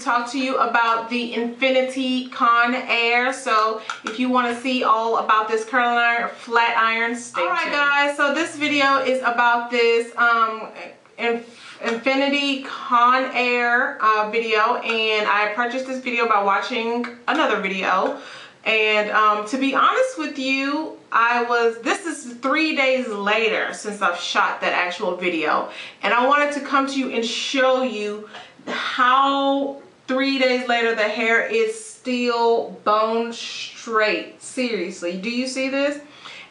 talk to you about the Infiniti Conair. So if you want to see all about this curling iron, flat iron, stay tuned. Alright guys, so this video is about this Infiniti Conair video, and I purchased this video by watching another video. And to be honest with you, this is 3 days later since I've shot that actual video, and I wanted to come to you and show you how 3 days later the hair is still bone straight. Seriously, do you see this?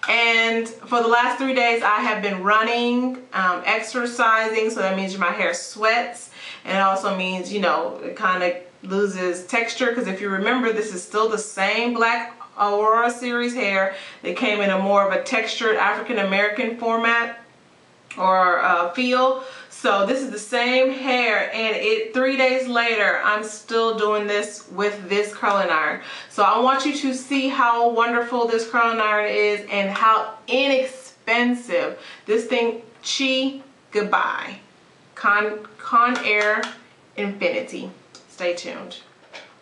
And for the last 3 days I have been running, exercising, so that means my hair sweats, and it also means, you know, it kind of loses texture, because if you remember, this is still the same Black Aurora series hair. They came in a more of a textured African American format or feel. So this is the same hair, and 3 days later I'm still doing this with this curling iron. So I want you to see how wonderful this curling iron is and how inexpensive this thing. Goodbye. Conair Infiniti. Stay tuned.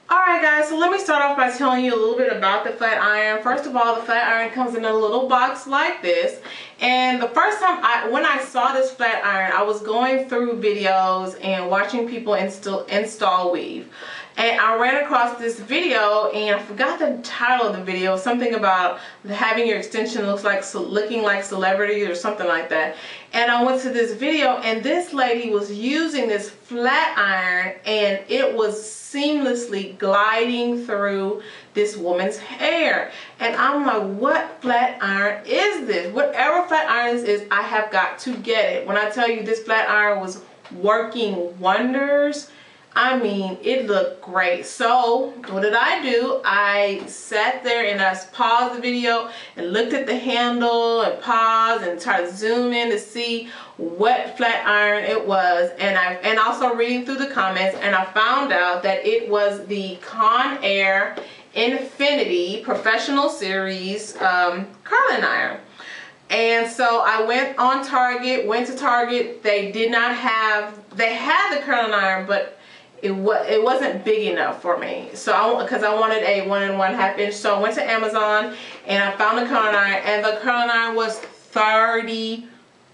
Alright guys, so let me start off by telling you a little bit about the flat iron. First of all, the flat iron comes in a little box like this. And the first time when I saw this flat iron, I was going through videos and watching people install weave. And I ran across this video, and I forgot the title of the video, something about having your extension looking like celebrities or something like that. And I went to this video, and this lady was using this flat iron, and it was seamlessly gliding through this woman's hair. And I'm like, what flat iron is this? Whatever flat iron is, I have got to get it. When I tell you this flat iron was working wonders, I mean, it looked great. So what did I do? I sat there and I paused the video and looked at the handle and paused and tried to zoom in to see what flat iron it was, and also reading through the comments, and I found out that it was the Conair Infiniti Professional Series curling iron. And so I went to Target. They did not have, they had the curling iron, but it wasn't big enough for me. So because I wanted a 1 1/2 inch, so I went to Amazon and I found the curling iron, and the curling iron was $30.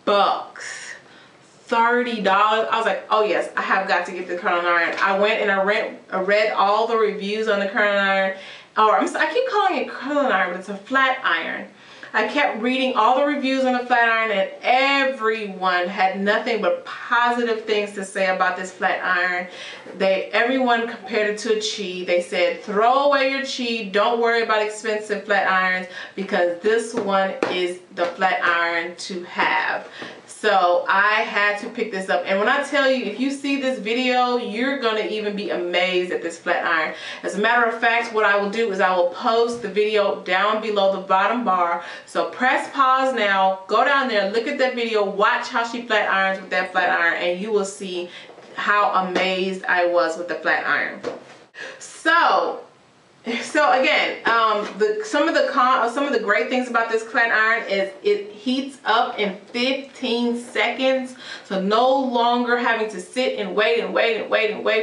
$30. I was like, oh yes, I have got to get the curling iron. I went and I read all the reviews on the curling iron. I keep calling it curling iron, but it's a flat iron. I kept reading all the reviews on the flat iron, and everyone had nothing but positive things to say about this flat iron. Everyone compared it to a chi. They said, throw away your chi, don't worry about expensive flat irons, because this one is the flat iron to have. So I had to pick this up, and when I tell you, if you see this video, you're going to even be amazed at this flat iron. As a matter of fact, what I will do is I will post the video down below the bottom bar. So press pause now, go down there, look at that video, watch how she flat irons with that flat iron, and you will see how amazed I was with the flat iron. So again, some of the great things about this flat iron is it heats up in 15 seconds. So no longer having to sit and wait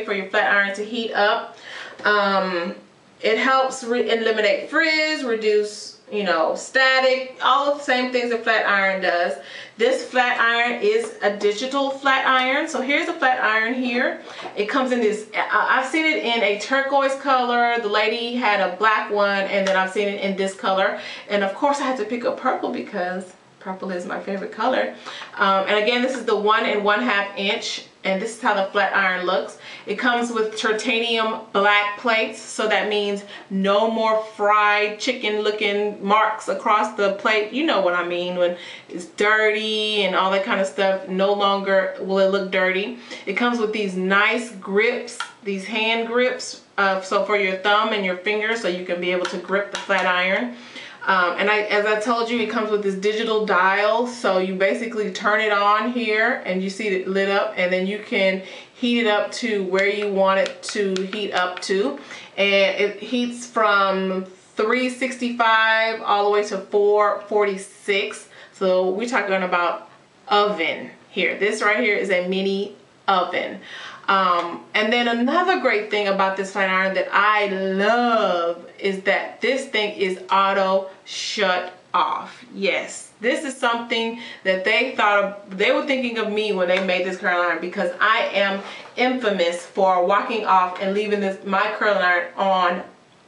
for your flat iron to heat up. It helps eliminate frizz, reduce, you know, static, all the same things that flat iron does. This flat iron is a digital flat iron. So here's a flat iron here. It comes in this, I've seen it in a turquoise color. The lady had a black one, and then I've seen it in this color. And of course I had to pick up purple because purple is my favorite color. And again, this is the 1 1/2 inch, and this is how the flat iron looks. It comes with titanium black plates, so that means no more fried chicken looking marks across the plate. You know what I mean, when it's dirty and all that kind of stuff. No longer will it look dirty. It comes with these nice grips, these hand grips, so for your thumb and your finger, so you can be able to grip the flat iron. As I told you, it comes with this digital dial, so you basically turn it on here and you see it lit up, and then you can heat it up to where you want it to heat up to, and it heats from 365 all the way to 446. So we're talking about oven here. This right here is a mini oven. And then another great thing about this flat iron that I love is that this thing is auto shut off. Yes, this is something that they were thinking of me when they made this curling iron, because I am infamous for walking off and leaving my curling iron on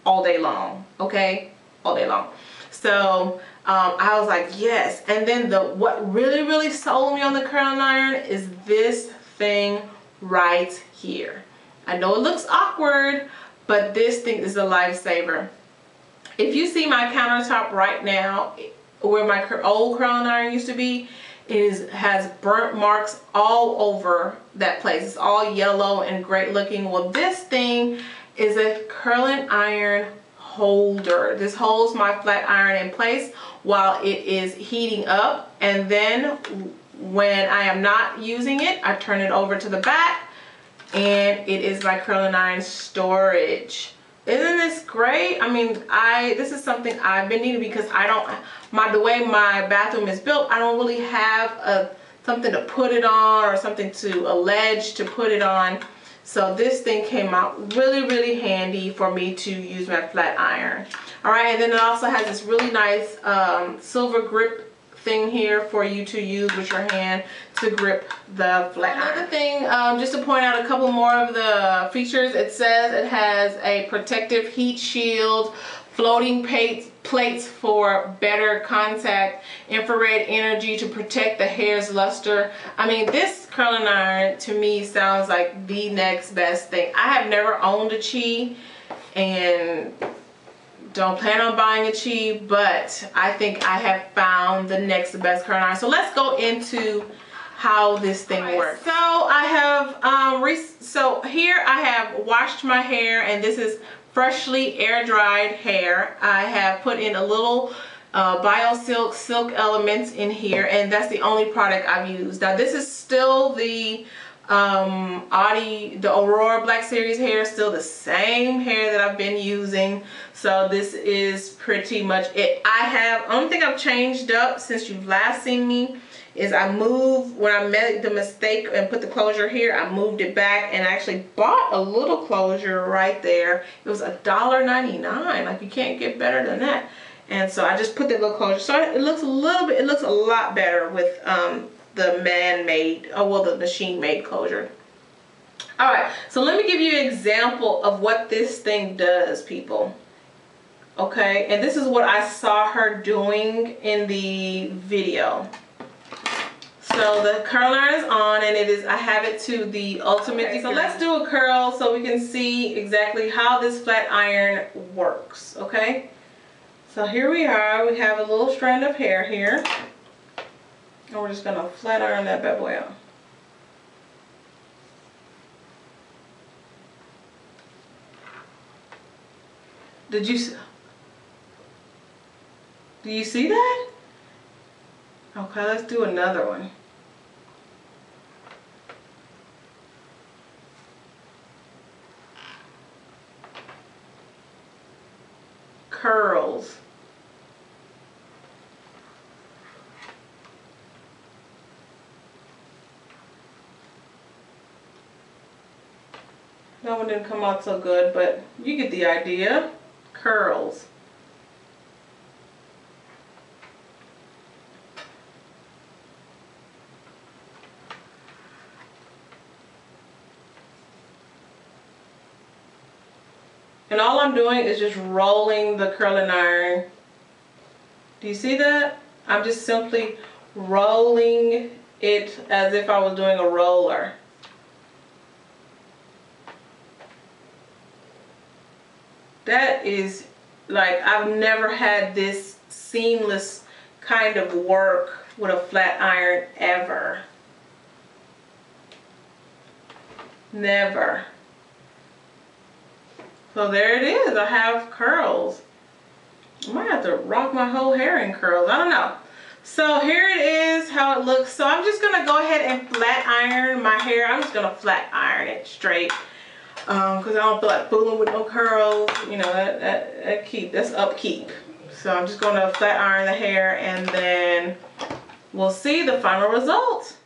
all day long. Okay, all day long. So I was like, yes. And then what really sold me on the curling iron is this thing right here. I know it looks awkward, but this thing is a lifesaver. If you see my countertop right now, where my old curling iron used to be, has burnt marks all over that place. It's all yellow and great looking. Well, this thing is a curling iron holder. This holds my flat iron in place while it is heating up, and then when I am not using it, I turn it over to the back and it is my curling iron storage. Isn't this great? I mean, this is something I've been needing, because the way my bathroom is built, I don't really have something to put it on, or something a ledge to put it on. So this thing came out really handy for me to use my flat iron. All right, and then it also has this really nice silver grip thing here for you to use with your hand to grip the flat iron. Another thing, just to point out a couple more of the features, it says it has a protective heat shield, floating plates for better contact, infrared energy to protect the hair's luster. I mean, this curling iron to me sounds like the next best thing. I have never owned a Chi and don't plan on buying a Chi, but I think I have found the next best curling iron. So let's go into how this thing works. So I have so here I have washed my hair, and this is freshly air dried hair. I have put in a little BioSilk silk elements in here, and that's the only product I've used. Now this is still the the Aurora Black Series hair, still the same hair that I've been using. So this is pretty much it. Only thing I've changed up since you've last seen me is I moved, when I made the mistake and put the closure here, I moved it back and actually bought a little closure right there. It was $1.99. Like, you can't get better than that. And so I just put that little closure. So it looks a lot better with the the machine-made closure. All right, so let me give you an example of what this thing does, people. Okay, and this is what I saw her doing in the video. So the curl iron is on, and I have it to the ultimate. Okay, so let's do a curl so we can see exactly how this flat iron works, okay? So here we are, we have a little strand of hair here. And we're just gonna flat iron that bad boy out. Do you see that? Okay, let's do another one. Curls. That one didn't come out so good, but you get the idea. Curls. And all I'm doing is just rolling the curling iron. Do you see that? I'm just simply rolling it as if I was doing a roller. That is, like, I've never had this seamless kind of work with a flat iron ever. Never. So there it is. I have curls. I might have to rock my whole hair in curls. I don't know. So here it is, how it looks. So I'm just going to go ahead and flat iron my hair. I'm just going to flat iron it straight. Because I don't feel like fooling with no curls. You know, that's upkeep. So I'm just going to flat iron the hair, and then we'll see the final result.